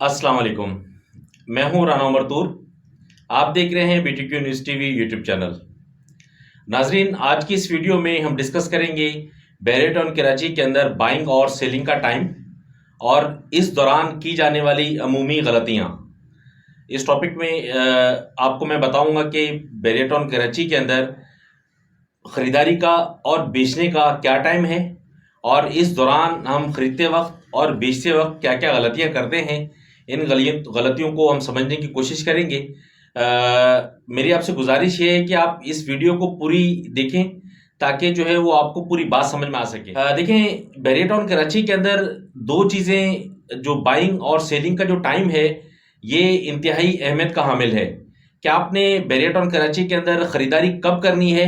अस्सलाम वालेकुम। मैं हूं राना मरतूर। आप देख रहे हैं BTQ news TV YouTube channel. नाजरीन, आज की इस वीडियो में हम डिस्कस करेंगे बैरियट टाउन कराची के अंदर बाइंग और सेलिंग का टाइम और इस दौरान की जाने वाली अमूमी गलतियां। इस टॉपिक में आपको मैं बताऊंगा कि बैरियट टाउन कराची के अंदर ख़रीदारी का और बेचने का क्या टाइम है और इस दौरान हम ख़रीदते वक्त और बेचते वक्त क्या क्या गलतियां करते हैं। इन गलतियों को हम समझने की कोशिश करेंगे। मेरी आपसे गुजारिश ये है कि आप इस वीडियो को पूरी देखें ताकि जो है वो आपको पूरी बात समझ में आ सके। देखें, बैरियट टाउन कराची के अंदर दो चीज़ें, जो बाइंग और सेलिंग का जो टाइम है, ये इंतहाई अहमियत का हामिल है कि आपने बैरियट टाउन कराची के अंदर ख़रीदारी कब करनी है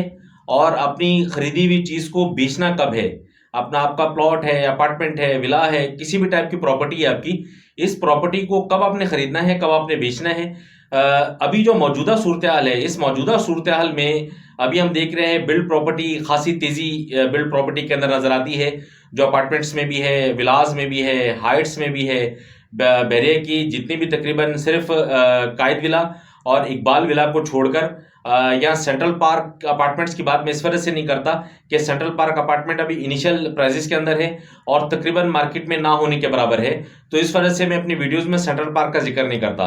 और अपनी ख़रीदी हुई चीज़ को बेचना कब है। अपना आपका प्लॉट है, अपार्टमेंट है, विला है, किसी भी टाइप की प्रॉपर्टी है आपकी, इस प्रॉपर्टी को कब आपने ख़रीदना है, कब आपने बेचना है। अभी जो मौजूदा सूरत हाल है, इस मौजूदा सूरत हाल में अभी हम देख रहे हैं बिल्ड प्रॉपर्टी खासी तेज़ी बिल्ड प्रॉपर्टी के अंदर नज़र आती है, जो अपार्टमेंट्स में भी है, विलास में भी है, हाइट्स में भी है। बैरिया की जितनी भी तकरीबन सिर्फ कायद विला और इकबाल विला को छोड़कर या सेंट्रल पार्क अपार्टमेंट्स की बात मैं इस वजह से नहीं करता कि सेंट्रल पार्क अपार्टमेंट अभी इनिशियल प्राइजेस के अंदर है और तकरीबन मार्केट में ना होने के बराबर है, तो इस वजह से मैं अपनी वीडियोस में सेंट्रल पार्क का जिक्र नहीं करता।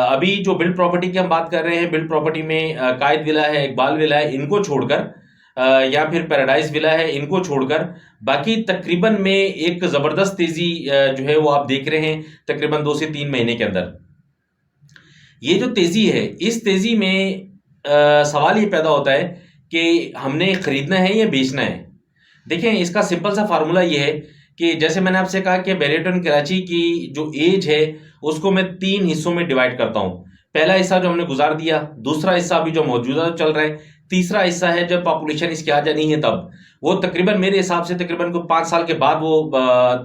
अभी जो बिल्ड प्रॉपर्टी की हम बात कर रहे हैं, बिल्ड प्रॉपर्टी में कायद विला है, इकबाल विला है, इनको छोड़कर या फिर पैराडाइज विला है, इनको छोड़कर बाकी तकरीबन में एक ज़बरदस्त तेज़ी जो है वो आप देख रहे हैं तकरीबन 2 से 3 महीने के अंदर। ये जो तेज़ी है, इस तेज़ी में सवाल ये पैदा होता है कि हमने ख़रीदना है या बेचना है। देखें, इसका सिंपल सा फार्मूला ये है कि जैसे मैंने आपसे कहा कि बैरियट टाउन कराची की जो एज है उसको मैं 3 हिस्सों में डिवाइड करता हूँ। पहला हिस्सा जो हमने गुजार दिया, दूसरा हिस्सा अभी जो मौजूदा चल रहा है, तीसरा हिस्सा है जब पॉपुलेशन इसकी आ जानी है तब। वो तकरीबन मेरे हिसाब से तकरीबन को 5 साल के बाद वो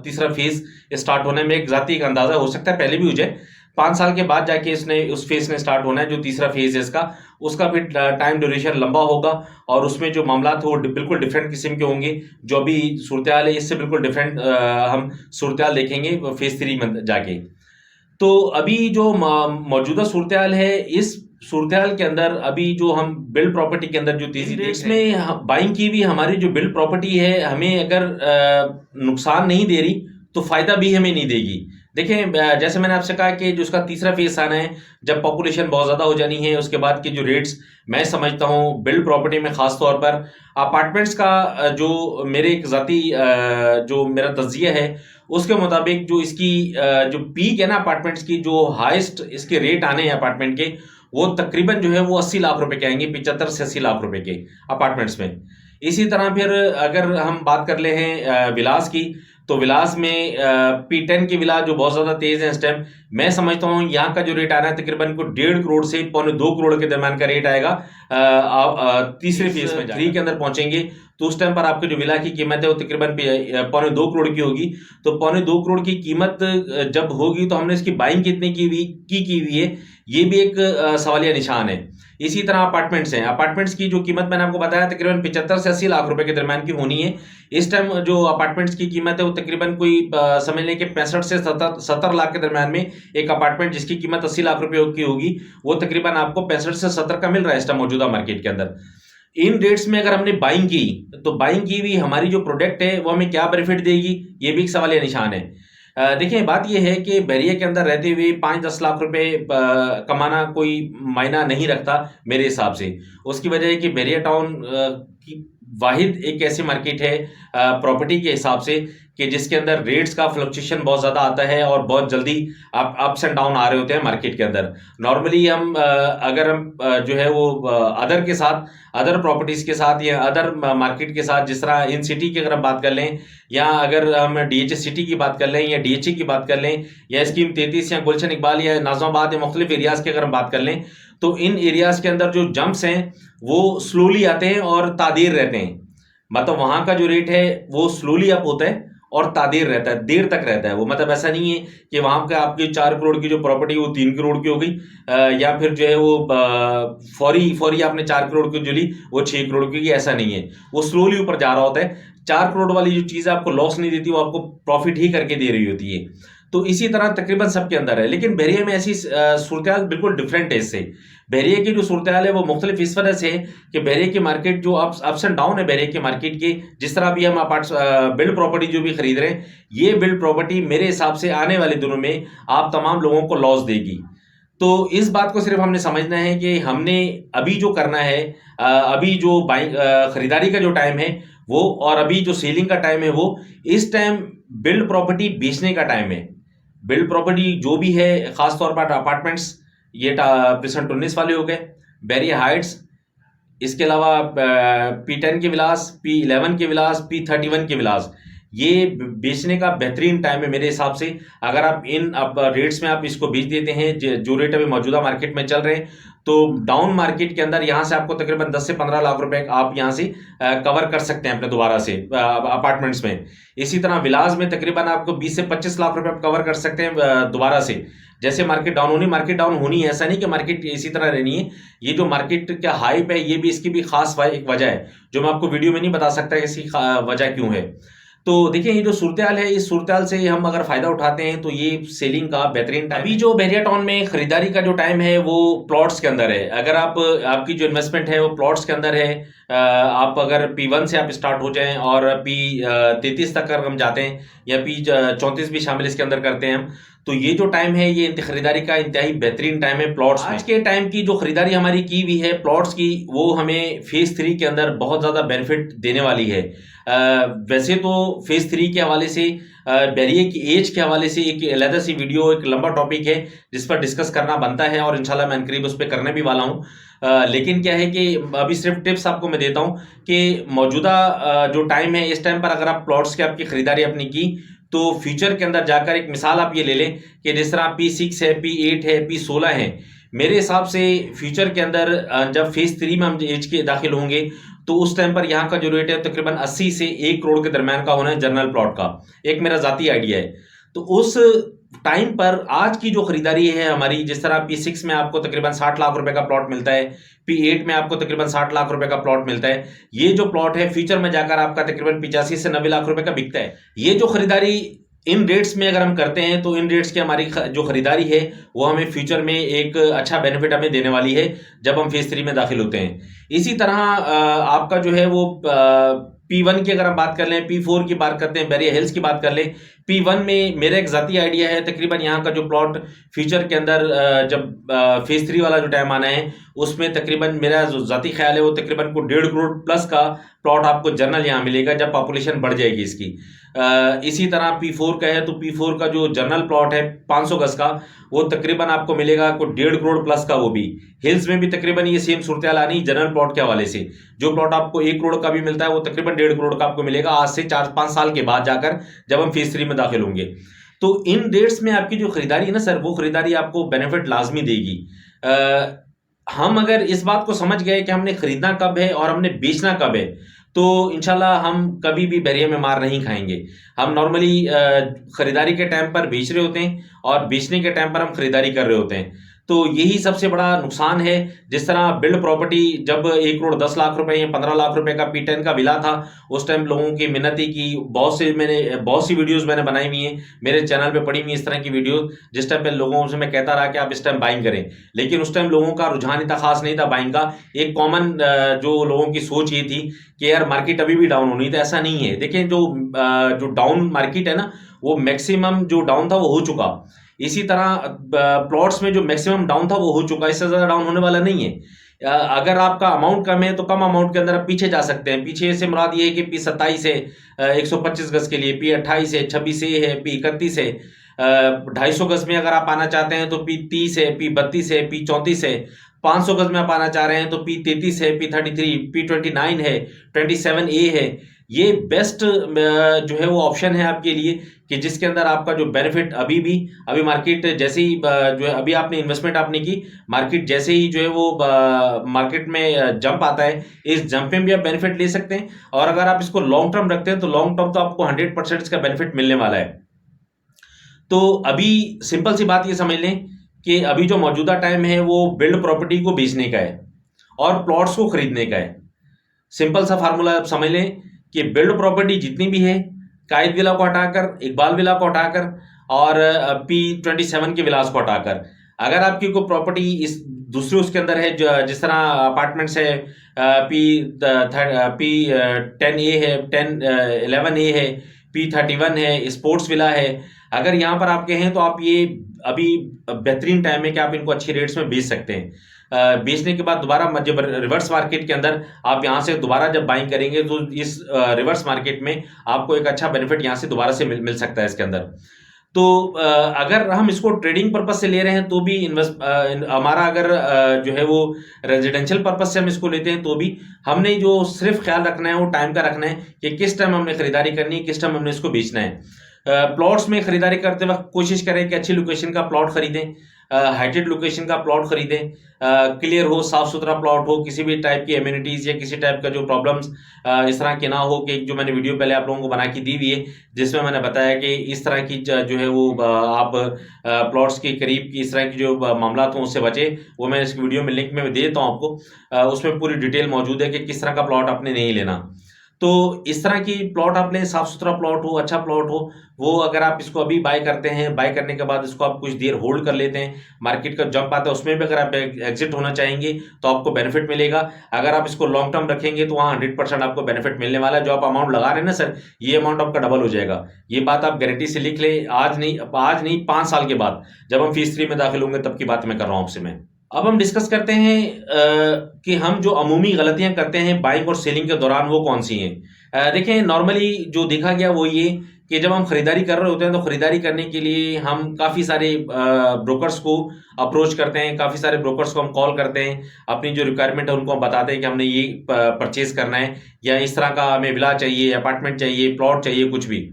तीसरा फेज़ स्टार्ट होने में एक ज़ाती का अंदाज़ा हो सकता है पहले भी हो जाए। 5 साल के बाद जाके इसने उस फेज़ ने स्टार्ट होना है जो तीसरा फेज़ है इसका, उसका भी टाइम ड्यूरेशन लंबा होगा और उसमें जो मामला थे वो बिल्कुल डिफरेंट किस्म के होंगे। जो अभी सूरत हाल है इससे बिल्कुल डिफरेंट हम सूरत हाल देखेंगे फेज़ 3 में जाके। तो अभी जो मौजूदा सूरत हाल है, इस सूरत हाल के अंदर अभी जो हम बिल्ड प्रॉपर्टी के अंदर जो तेजी रेट्स में बाइंग की भी हमारी जो बिल्ड प्रॉपर्टी है, हमें अगर नुकसान नहीं दे रही तो फ़ायदा भी हमें नहीं देगी। देखें, जैसे मैंने आपसे कहा कि जो उसका तीसरा फेज आना है जब पॉपुलेशन बहुत ज़्यादा हो जानी है, उसके बाद के जो रेट्स मैं समझता हूँ बिल्ड प्रॉपर्टी में ख़ास तौर पर अपार्टमेंट्स का जो मेरे एक ज़ाती जो मेरा तज्जिया है उसके मुताबिक जो इसकी जो पीक है ना अपार्टमेंट्स की, जो हाईएस्ट इसके रेट आने हैं अपार्टमेंट के, वो तकरीबन जो है वो 80 लाख रुपए के आएंगे, 75 से 80 लाख रुपए के अपार्टमेंट्स में। इसी तरह फिर अगर हम बात कर ले हैं विलास की, तो विलास में P10 की विला जो बहुत ज़्यादा तेज़ है इस टाइम, मैं समझता हूँ यहाँ का जो रेट आ रहा है तकरीबन को 1.5 करोड़ से 2.25 करोड़ के दरम्यान का रेट आएगा। तीसरे फेज में 3 के अंदर पहुंचेंगे तो उस टाइम पर आपकी जो विला की कीमत है वो तकरीबन 2.25 करोड़ की होगी। तो 2.25 करोड़ की कीमत जब होगी तो हमने इसकी बाइंग कितने की हुई है, ये भी एक सवालिया निशान है। इसी तरह अपार्टमेंट्स हैं, अपार्टमेंट्स की जो कीमत मैंने आपको बताया तकरीबन 75 से 80 लाख रुपए के दरम्यान की होनी है। इस टाइम जो अपार्टमेंट्स की कीमत है वो तकरीबन कोई समझ लें कि 65 से 70 लाख के दरम्यान में एक अपार्टमेंट जिसकी कीमत 80 लाख रुपए की होगी, वो तकरीबन आपको 65 से 70 का मिल रहा है इस टाइम मौजूदा मार्केट के अंदर। इन रेट्स में अगर हमने बाइंग की तो बाइंग की भी हमारी जो प्रोडक्ट है वो हमें क्या बेनिफिट देगी, ये भी एक सवालिया निशान है। देखिए, बात यह है कि बैरिया के अंदर रहते हुए 5-10 लाख रुपए कमाना कोई मायना नहीं रखता मेरे हिसाब से। उसकी वजह है कि बैरिया टाउन की वाहिद एक ऐसी मार्केट है प्रॉपर्टी के हिसाब से कि जिसके अंदर रेट्स का फ्लक्चुएशन बहुत ज़्यादा आता है और बहुत जल्दी अप्स एंड डाउन आ रहे होते हैं मार्केट के अंदर। नॉर्मली हम अगर हम जो है वो अदर के साथ, अदर प्रॉपर्टीज़ के साथ या अदर मार्केट के साथ, जिस तरह इन सिटी की अगर हम बात कर लें या अगर हम DHA सिटी की बात कर लें या DHA की बात कर लें या स्कीम 33 या गुलशन इकबाल या नाज़िमाबाद या मुख्तलिफ एरियाज़ की अगर हम बात कर लें, तो इन एरियाज़ के अंदर जो जंप्स हैं वो स्लोली आते हैं और तादीर रहते हैं। मतलब वहाँ का जो रेट है वो स्लोली अप होता है और तादीर रहता है, देर तक रहता है वो। मतलब ऐसा नहीं है कि वहाँ पे आपकी 4 करोड़ की जो प्रॉपर्टी वो 3 करोड़ की हो गई या फिर जो है वो फौरी आपने 4 करोड़ की जो ली वो 6 करोड़ की, ऐसा नहीं है। वो स्लोली ऊपर जा रहा होता है। 4 करोड़ वाली जो चीज़ आपको लॉस नहीं देती, वो आपको प्रॉफिट ही करके दे रही होती है। तो इसी तरह तकरीबन सबके अंदर है, लेकिन बहरिया में ऐसी सूरत बिल्कुल डिफरेंट है इससे। बहरिया की जो सूरत है वो मुख्तलिफ इस वजह से है कि बहरिया की मार्केट जो अप्स एंड डाउन है बहरिया की मार्केट के, जिस तरह अभी हम बिल्ड प्रॉपर्टी जो भी खरीद रहे हैं, ये बिल्ड प्रॉपर्टी मेरे हिसाब से आने वाले दिनों में आप तमाम लोगों को लॉस देगी। तो इस बात को सिर्फ हमने समझना है कि हमने अभी जो करना है, अभी जो खरीदारी का जो टाइम है वो, और अभी जो सेलिंग का टाइम है वो, इस टाइम बिल्ड प्रॉपर्टी बेचने का टाइम है। बिल्ड प्रॉपर्टी जो भी है, खासतौर पर अपार्टमेंट्स, ये प्रेसेंट 19 वाले हो गए, बैरिया हाइट्स, इसके अलावा P10 के विलास, P11 के विलास, P31 के विलास, ये बेचने का बेहतरीन टाइम है मेरे हिसाब से। अगर आप इन रेट्स में आप इसको बेच देते हैं जो रेट अभी मौजूदा मार्केट में चल रहे हैं, तो डाउन मार्केट के अंदर यहाँ से आपको तकरीबन 10 से 15 लाख रुपए आप यहाँ से कवर कर सकते हैं अपने दोबारा से अपार्टमेंट्स में। इसी तरह विलास में तकरीबन आपको 20 से 25 लाख रुपए आप कवर कर सकते हैं दोबारा से। जैसे मार्केट डाउन होनी है, ऐसा नहीं कि मार्केट इसी तरह रहनी है। ये जो मार्केट का हाइप है, ये भी इसकी भी खास एक वजह है जो मैं आपको वीडियो में नहीं बता सकता कि इसकी वजह क्यों है। तो देखिए, ये जो सूरत हाल है, इस सूरत हाल से हम अगर फायदा उठाते हैं तो ये सेलिंग का बेहतरीन टाइम। अभी जो बहरिया टाउन में खरीदारी का जो टाइम है वो प्लॉट्स के अंदर है। अगर आपकी जो इन्वेस्टमेंट है वो प्लॉट्स के अंदर है, आप अगर P1 से आप स्टार्ट हो जाएं और P33 तक अगर हम जाते हैं, या P34 भी शामिल इसके अंदर करते हैं हम, तो ये जो टाइम है ये खरीदारी का इंतहाई बेहतरीन टाइम है प्लॉट्स में। आज के टाइम की जो खरीदारी हमारी की हुई है प्लॉट्स की, वो हमें फेज 3 के अंदर बहुत ज़्यादा बेनिफिट देने वाली है। वैसे तो फेज 3 के हवाले से, बहरिया की एज के हवाले से एक अलग सी वीडियो, एक लंबा टॉपिक है जिस पर डिस्कस करना बनता है, और इंशाल्लाह मैं करीब उस पर करने भी वाला हूँ। लेकिन क्या है कि अभी सिर्फ टिप्स आपको मैं देता हूँ कि मौजूदा जो टाइम है, इस टाइम पर अगर आप प्लॉट्स की आपकी खरीदारी अपनी की, तो फ्यूचर के अंदर जाकर एक मिसाल आप ये ले लें कि जिस तरह P6 है, P8 है, P16 है, मेरे हिसाब से फ्यूचर के अंदर जब फेज 3 में हम एज के दाखिल होंगे, तो उस टाइम पर यहाँ का जो रेट है तकरीबन 80 से 1 करोड़ के दरमियान का होना है जनरल प्लॉट का। एक मेरा जाती आइडिया है। तो उस टाइम पर आज की जो खरीदारी है हमारी, जिस तरह P6 में आपको तकरीबन 60 लाख रुपए का प्लॉट मिलता है, P8 में आपको तकरीबन 60 लाख रुपए का प्लॉट मिलता है, ये जो प्लॉट है फ्यूचर में जाकर आपका तकरीबन 85 से 90 लाख रुपए का बिकता है। ये जो खरीदारी इन रेट्स में अगर हम करते हैं, तो इन रेट्स की हमारी जो खरीदारी है वो हमें फ्यूचर में एक अच्छा बेनिफिट हमें देने वाली है जब हम फेज 3 में दाखिल होते हैं। इसी तरह आपका जो है वो P1 की अगर हम बात कर लें, P4 की बात करते हैं, बैरिया हिल्स की बात कर लें। P1 में मेरा एक जाती आइडिया है, तकरीबन यहाँ का जो प्लॉट फ्यूचर के अंदर जब फेज 3 वाला जो टाइम आना है, उसमें तकरीबन मेरा जो जाती ख्याल है वो तकरीबन को 1.5 करोड़ प्लस का प्लॉट आपको जनरल यहाँ मिलेगा जब पॉपुलेशन बढ़ जाएगी इसकी। इसी तरह P4 का है, तो P4 का जो जनरल प्लॉट है 500 गज का, वो तकरीबन आपको मिलेगा को 1.5 करोड़ प्लस का। वो भी हिल्स में भी तकरीबन ये सेम सूरत हाल आनी जनरल प्लॉट के हवाले से। जो प्लॉट आपको 1 करोड़ का भी मिलता है वो तकरीबन 1.5 करोड़ का आपको मिलेगा आज से 4-5 साल के बाद जाकर, जब हम फेज 3 में दाखिल होंगे। तो इन डेट्स में आपकी जो खरीदारी है ना सर, वो खरीदारी आपको बेनिफिट लाजमी देगी। हम अगर इस बात को समझ गए कि हमने खरीदना कब है और हमने बेचना कब है, तो इंशाल्लाह हम कभी भी बहरिया में मार नहीं खाएंगे। हम नॉर्मली खरीदारी के टाइम पर बेच रहे होते हैं और बेचने के टाइम पर हम खरीदारी कर रहे होते हैं। तो यही सबसे बड़ा नुकसान है। जिस तरह बिल्ड प्रॉपर्टी जब 1 करोड़ 10 लाख रुपए या 15 लाख रुपए का P10 का विला था, उस टाइम लोगों की मिन्नती की, बहुत सी वीडियोस मैंने बनाई हुई हैं, मेरे चैनल पे पड़ी हुई इस तरह की वीडियोस, जिस टाइम पे लोगों से मैं कहता रहा कि आप इस टाइम बाइंग करें, लेकिन उस टाइम लोगों का रुझान इतना खास नहीं था बाइंग का। एक कॉमन जो लोगों की सोच ये थी कि यार मार्केट अभी भी डाउन होनी, तो ऐसा नहीं है। देखिए, जो डाउन मार्केट है ना, वो मैक्सिमम जो डाउन था वो हो चुका। इसी तरह प्लॉट्स में जो मैक्सिमम डाउन था वो हो चुका, इससे ज़्यादा डाउन होने वाला नहीं है। अगर आपका अमाउंट कम है तो कम अमाउंट के अंदर आप पीछे जा सकते हैं। पीछे से मुराद ये है कि P27 है 125 गज के लिए, P28 है, 26A है, P31 है। 250 गज में अगर आप आना चाहते हैं तो P30 है, P32 है, P34 है। 500 गज में आप आना चाह रहे हैं तो P33 है, P33, P29 है, 27A है। ये बेस्ट जो है वो ऑप्शन है आपके लिए कि जिसके अंदर आपका जो बेनिफिट अभी मार्केट जैसे ही जो है, अभी आपने इन्वेस्टमेंट आपने की, मार्केट जैसे ही जो है वो मार्केट में जंप आता है, इस जंप में भी आप बेनिफिट ले सकते हैं। और अगर आप इसको लॉन्ग टर्म रखते हैं तो लॉन्ग टर्म तो आपको 100% इसका बेनिफिट मिलने वाला है। तो अभी सिंपल सी बात ये समझ लें कि अभी जो मौजूदा टाइम है वो बिल्ड प्रॉपर्टी को बेचने का है और प्लॉट्स को खरीदने का है। सिंपल सा फार्मूला आप समझ लें कि बिल्ड प्रॉपर्टी जितनी भी है, कायद विला को हटाकर, इकबाल विला को हटाकर और P27 के विलास को हटाकर। अगर आपकी कोई प्रॉपर्टी इस दूसरे उसके अंदर है, जिस तरह अपार्टमेंट्स है, P10A है, 11A है, P31 है, स्पोर्ट्स विला है, अगर यहाँ पर आपके हैं तो आप ये अभी बेहतरीन टाइम है कि आप इनको अच्छी रेट्स में बेच सकते हैं। बेचने के बाद दोबारा जब रिवर्स मार्केट के अंदर आप यहाँ से दोबारा जब बाइंग करेंगे तो इस रिवर्स मार्केट में आपको एक अच्छा बेनिफिट यहाँ से दोबारा से मिल सकता है इसके अंदर। तो अगर हम इसको ट्रेडिंग पर्पस से ले रहे हैं तो भी हमारा अगर जो है वो रेजिडेंशियल पर्पस से हम इसको लेते हैं तो भी हमने जो सिर्फ ख्याल रखना है वो टाइम का रखना है कि किस टाइम हमने खरीदारी करनी है, किस टाइम हमने इसको बेचना है। प्लॉट्स में खरीदारी करते वक्त कोशिश करें कि अच्छी लोकेशन का प्लॉट खरीदें, हाइटेड लोकेशन का प्लॉट खरीदें, क्लियर हो, साफ सुथरा प्लॉट हो, किसी भी टाइप की एम्यूनिटीज या किसी टाइप का जो प्रॉब्लम्स इस तरह के ना हो। कि जो मैंने वीडियो पहले आप लोगों को बना के दी हुई है जिसमें मैंने बताया कि इस तरह की जो है वो आप प्लॉट्स के करीब की इस तरह की जो मामला हो उससे बचे, वो मैं इस वीडियो में लिंक में दे देता हूँ आपको। उसमें पूरी डिटेल मौजूद है कि किस तरह का प्लॉट आपने नहीं लेना। तो इस तरह की प्लॉट आप लें, साफ सुथरा प्लॉट हो, अच्छा प्लॉट हो। वो अगर आप इसको अभी बाय करते हैं, बाय करने के बाद इसको आप कुछ देर होल्ड कर लेते हैं, मार्केट का जंप आता है उसमें भी अगर आप एग्जिट होना चाहेंगे तो आपको बेनिफिट मिलेगा। अगर आप इसको लॉन्ग टर्म रखेंगे तो वहाँ 100% आपको बेनिफिट मिलने वाला है। जो आप अमाउंट लगा रहे हैं ना सर, ये अमाउंट आपका डबल हो जाएगा। ये बात आप गारंटी से लिख लें। आज नहीं 5 साल के बाद जब हम फीस 3 में दाखिल होंगे तब की बात मैं कर रहा हूँ आपसे मैं। अब हम डिस्कस करते हैं कि हम जो अमूमी गलतियां करते हैं बाइंग और सेलिंग के दौरान वो कौन सी हैं। देखें, नॉर्मली जो देखा गया वो ये कि जब हम खरीदारी कर रहे होते हैं तो खरीदारी करने के लिए हम काफ़ी सारे ब्रोकर्स को अप्रोच करते हैं, काफ़ी सारे ब्रोकर्स को हम कॉल करते हैं, अपनी जो रिक्वायरमेंट है उनको हम बताते हैं कि हमने ये परचेज करना है या इस तरह का हमें विला चाहिए, अपार्टमेंट चाहिए, प्लॉट चाहिए, कुछ भी।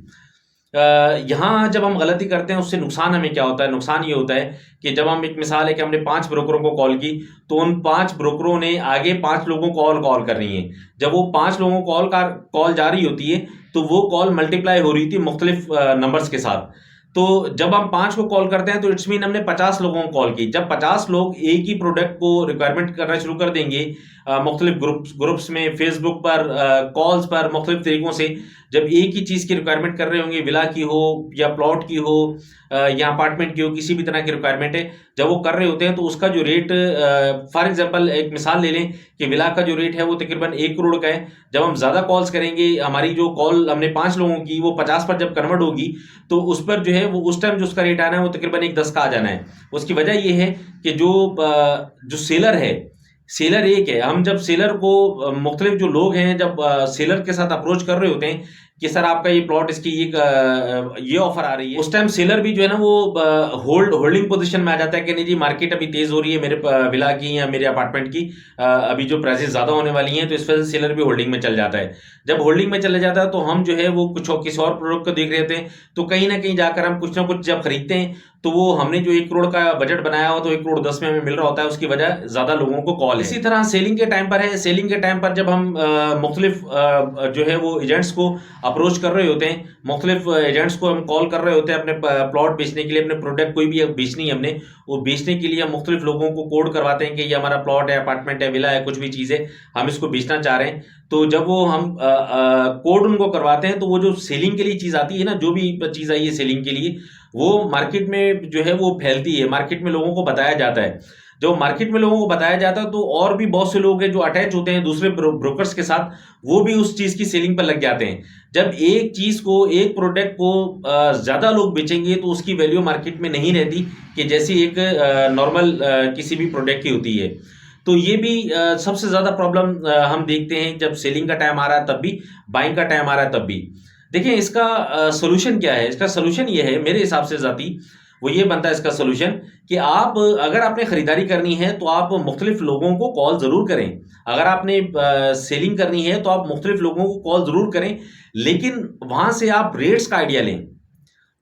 यहाँ जब हम गलती करते हैं उससे नुकसान हमें क्या होता है? नुकसान ये होता है कि जब हम, एक मिसाल है कि हमने 5 ब्रोकरों को कॉल की तो उन 5 ब्रोकरों ने आगे 5 लोगों को और कॉल कर रही हैं। जब वो 5 लोगों को कॉल जा रही होती है तो वो कॉल मल्टीप्लाई हो रही थी मुख्तलिफ नंबर्स के साथ। तो जब हम 5 को कॉल करते हैं तो इट्स मीन हमने 50 लोगों को कॉल की। जब 50 लोग एक ही प्रोडक्ट को रिक्वायरमेंट करना शुरू कर देंगे मुख्तलिफ ग्रुप्स में, फेसबुक पर, कॉल्स पर, मुख्तलिफ तरीकों से जब एक ही चीज़ की रिक्वायरमेंट कर रहे होंगे, विला की हो या प्लॉट की हो या अपार्टमेंट की हो, किसी भी तरह की रिक्वायरमेंट है, जब वो कर रहे होते हैं तो उसका जो रेट, फॉर एग्जांपल एक मिसाल ले लें कि विला का जो रेट है वो तकरीबन 1 करोड़ का है। जब हम ज़्यादा कॉल्स करेंगे, हमारी जो कॉल हमने 5 लोगों की वो 50 पर जब कन्वर्ट होगी तो उस पर जो है वो उस टाइम जो उसका रेट आना है वो तकरीबन 1.10 का आ जाना है। उसकी वजह ये है कि जो सेलर है, सेलर एक है। हम जब सेलर को, मुख्तलिफ जो लोग हैं जब सेलर के साथ अप्रोच कर रहे होते हैं कि सर आपका ये प्लॉट, इसकी ये ऑफर आ रही है, उस टाइम सेलर भी जो है ना वो होल्डिंग पोजीशन में आ जाता है कि नहीं जी मार्केट अभी तेज हो रही है मेरे विला की या मेरे अपार्टमेंट की, अभी जो प्राइसेस ज़्यादा होने वाली हैं, तो इस वजह से सेलर भी होल्डिंग में चल जाता है। जब होल्डिंग में चले जाता है तो हम जो है वो किसी और प्रोडक्ट को देख रहे थे, तो कहीं ना कहीं जाकर हम कुछ ना कुछ जब खरीदते हैं तो वो हमने जो 1 करोड़ का बजट बनाया हो तो 1 करोड़ 10 में हमें मिल रहा होता है, उसकी वजह ज़्यादा लोगों को कॉल है। इसी तरह सेलिंग के टाइम पर है, सेलिंग के टाइम पर जब हम मुख्तलिफ जो है वो एजेंट्स को अप्रोच कर रहे होते हैं, मुख्तलिफ एजेंट्स को हम कॉल कर रहे होते हैं अपने प्लॉट बेचने के लिए, अपने प्रोडक्ट कोई भी बेचनी है हमने, वो बेचने के लिए हम मुख्तलिफ लोगों को कोड करवाते हैं कि ये हमारा प्लॉट है, अपार्टमेंट है, विला है, कुछ भी चीज़ है, हम इसको बेचना चाह रहे हैं। तो जब वो हम कोड उनको करवाते हैं तो वो जो सेलिंग के लिए चीज़ आती है ना, जो भी चीज़ आई है सेलिंग के लिए, वो मार्केट में जो है वो फैलती है, मार्केट में लोगों को बताया जाता है। जो मार्केट में लोगों को बताया जाता है तो और भी बहुत से लोग हैं जो अटैच होते हैं दूसरे ब्रोकर्स के साथ, वो भी उस चीज़ की सेलिंग पर लग जाते हैं। जब एक चीज़ को, एक प्रोडक्ट को ज़्यादा लोग बेचेंगे तो उसकी वैल्यू मार्केट में नहीं रहती कि जैसी एक नॉर्मल किसी भी प्रोडक्ट की होती है। तो ये भी सबसे ज़्यादा प्रॉब्लम हम देखते हैं जब सेलिंग का टाइम आ रहा है तब भी, बाइंग का टाइम आ रहा है तब भी। देखिए इसका सोल्यूशन क्या है? इसका सोल्यूशन ये है मेरे हिसाब से ज़ाती, वो ये बनता है इसका सोल्यूशन कि आप, अगर आपने ख़रीदारी करनी है तो आप मुख्तलिफ लोगों को कॉल ज़रूर करें। अगर आपने सेलिंग करनी है तो आप मुख्तलिफ लोगों को कॉल ज़रूर करें, लेकिन वहाँ से आप रेट्स का आइडिया लें।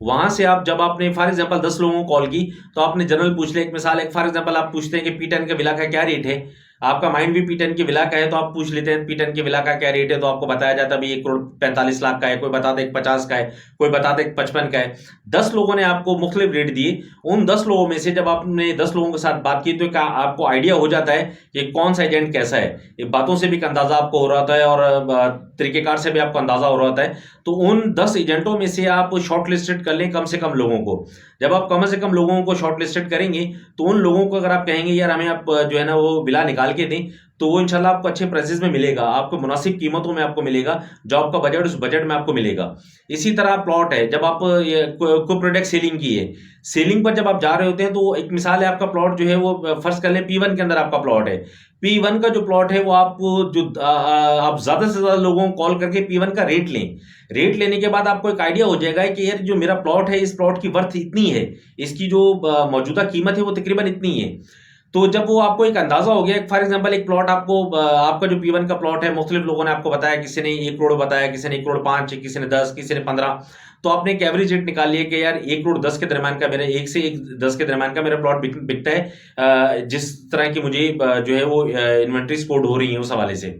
वहाँ से आप, जब आपने फॉर एग्जांपल 10 लोगों को कॉल की तो आपने जनरल पूछ लिया, एक मिसाल, एक फॉर एग्जांपल आप पूछते हैं कि P10 के विला का क्या रेट है, आपका माइंड भी P10 के विला का है तो आप पूछ लेते हैं P10 के विला का क्या रेट है, तो आपको बताया जाता है भाई 1 करोड़ 45 लाख का है, कोई बताता है 50 का है, कोई बताता है 55 का है। 10 लोगों ने आपको मुख्तलिफ रेट दिए, उन 10 लोगों में से जब आपने 10 लोगों के साथ बात की तो आपको आइडिया हो जाता है कि कौन सा एजेंट कैसा है। ये बातों से भी एक अंदाजा आपको हो रहा होता है और तरीकेकार से भी आपको अंदाजा हो रहा होता है। तो उन 10 एजेंटों में से आप शॉर्ट लिस्टेड कर लें कम से कम लोगों को। जब आप कम से कम लोगों को शॉर्ट लिस्टेड करेंगे तो उन लोगों को अगर आप कहेंगे यार हमें आप जो है ना वो विला निकाल के दें, तो वो इंशाल्लाह आपको अच्छे प्राइसेस में मिलेगा, आपको मुनासिब कीमतों में आपको मिलेगा, जो आपका बजट उस बजट में आपको मिलेगा। इसी तरह प्लॉट है, जब आप कोई प्रोडक्ट सेलिंग की है, सेलिंग पर जब आप जा रहे होते हैं तो एक मिसाल है आपका प्लॉट जो है वो फर्ज कर लें P1 के अंदर आपका प्लॉट है। P1 का जो प्लॉट है वो आप जो आप ज्यादा से ज्यादा लोगों को कॉल करके P1 का रेट लें। रेट लेने के बाद आपको एक आइडिया हो जाएगा कि यार जो मेरा प्लॉट है इस प्लॉट की वर्थ इतनी है, इसकी जो मौजूदा कीमत है वो तकरीबन इतनी है। तो जब वो आपको एक अंदाजा हो गया, फॉर एग्जांपल एक प्लॉट आपको आपका जो P1 का प्लॉट है मुख्तलिफ लोगों ने आपको बताया, किसी ने 1 करोड़ बताया, किसी ने 1 करोड़ 5, किसी ने 10, किसी ने 15, तो आपने एक एवरेज रेट निकाल लिया कि यार 1 करोड़ 10 के दरम्यान का मेरा 1 से 10 के दरम्यान का मेरा प्लॉट बिकता है, जिस तरह की मुझे जो है वो इन्वेंट्री सपोर्ट हो रही है उस हवाले से,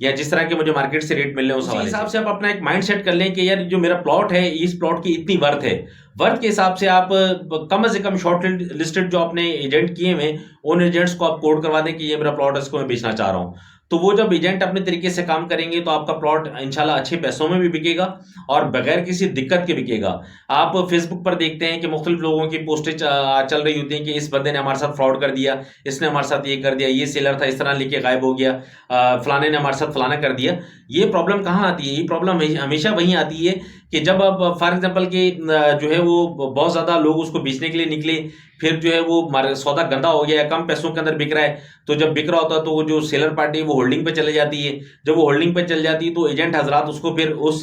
या जिस तरह के मुझे मार्केट से रेट मिल रहे हैं उस हिसाब से आप अपना एक माइंड सेट कर लें कि यार जो मेरा प्लॉट है इस प्लॉट की इतनी वर्थ है। वर्थ के हिसाब से आप कम से कम शॉर्ट लिस्टेड जो आपने एजेंट किए हुए उन एजेंट्स को आप कोड करवा दें कि ये मेरा प्लॉट है, इसको मैं बेचना चाह रहा हूँ। तो वो जब एजेंट अपने तरीके से काम करेंगे तो आपका प्लॉट इंशाल्लाह अच्छे पैसों में भी बिकेगा और बगैर किसी दिक्कत के बिकेगा। आप फेसबुक पर देखते हैं कि मुख्तलिफ लोगों की पोस्टें चल रही होती हैं कि इस बंदे ने हमारे साथ फ्रॉड कर दिया, इसने हमारे साथ ये कर दिया, ये सेलर था इस तरह लेके गायब हो गया, फलाने ने हमारे साथ फलाना कर दिया। ये प्रॉब्लम कहाँ आती है? ये प्रॉब्लम हमेशा वहीं आती है कि जब अब फॉर एग्जांपल कि जो है वो बहुत ज़्यादा लोग उसको बेचने के लिए निकले, फिर जो है वो सौदा गंदा हो गया है, कम पैसों के अंदर बिक रहा है, तो जब बिक रहा होता है तो वो जो सेलर पार्टी है वो होल्डिंग पे चले जाती है। जब वो होल्डिंग पे चल जाती है तो एजेंट हजरात उसको फिर उस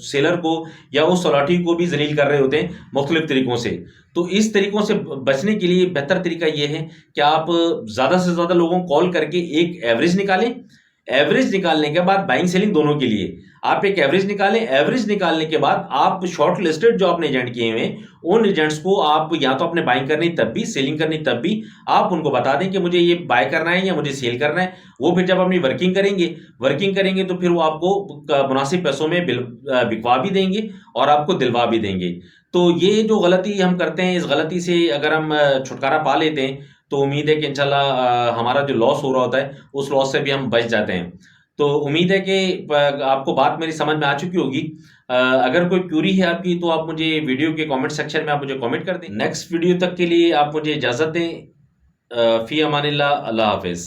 सेलर को या उस सलाठी को भी जलील कर रहे होते हैं मुख्तलिफ तरीकों से। तो इस तरीकों से बचने के लिए बेहतर तरीका ये है कि आप ज़्यादा से ज़्यादा लोगों को कॉल करके एक एवरेज निकालें। एवरेज निकालने के बाद बाइंग सेलिंग दोनों के लिए आप एक एवरेज निकालें। एवरेज निकालने के बाद आप शॉर्ट लिस्टेड जो आपने एजेंट किए हुए उन एजेंट्स को आप या तो अपने बाइंग करनी तब भी, सेलिंग करनी तब भी, आप उनको बता दें कि मुझे ये बाय करना है या मुझे सेल करना है। वो फिर जब अपनी वर्किंग करेंगे तो फिर वो आपको मुनासिब पैसों में बिकवा भी देंगे और आपको दिलवा भी देंगे। तो ये जो गलती हम करते हैं, इस गलती से अगर हम छुटकारा पा लेते हैं तो उम्मीद है कि इंशाल्लाह हमारा जो लॉस हो रहा होता है उस लॉस से भी हम बच जाते हैं। तो उम्मीद है कि आपको बात मेरी समझ में आ चुकी होगी। अगर कोई क्यूरी है आपकी तो आप मुझे वीडियो के कमेंट सेक्शन में आप मुझे कमेंट कर दें। नेक्स्ट वीडियो तक के लिए आप मुझे इजाज़त दें। फ़ी अमानिल्लाह, अल्लाह हाफ़िज़।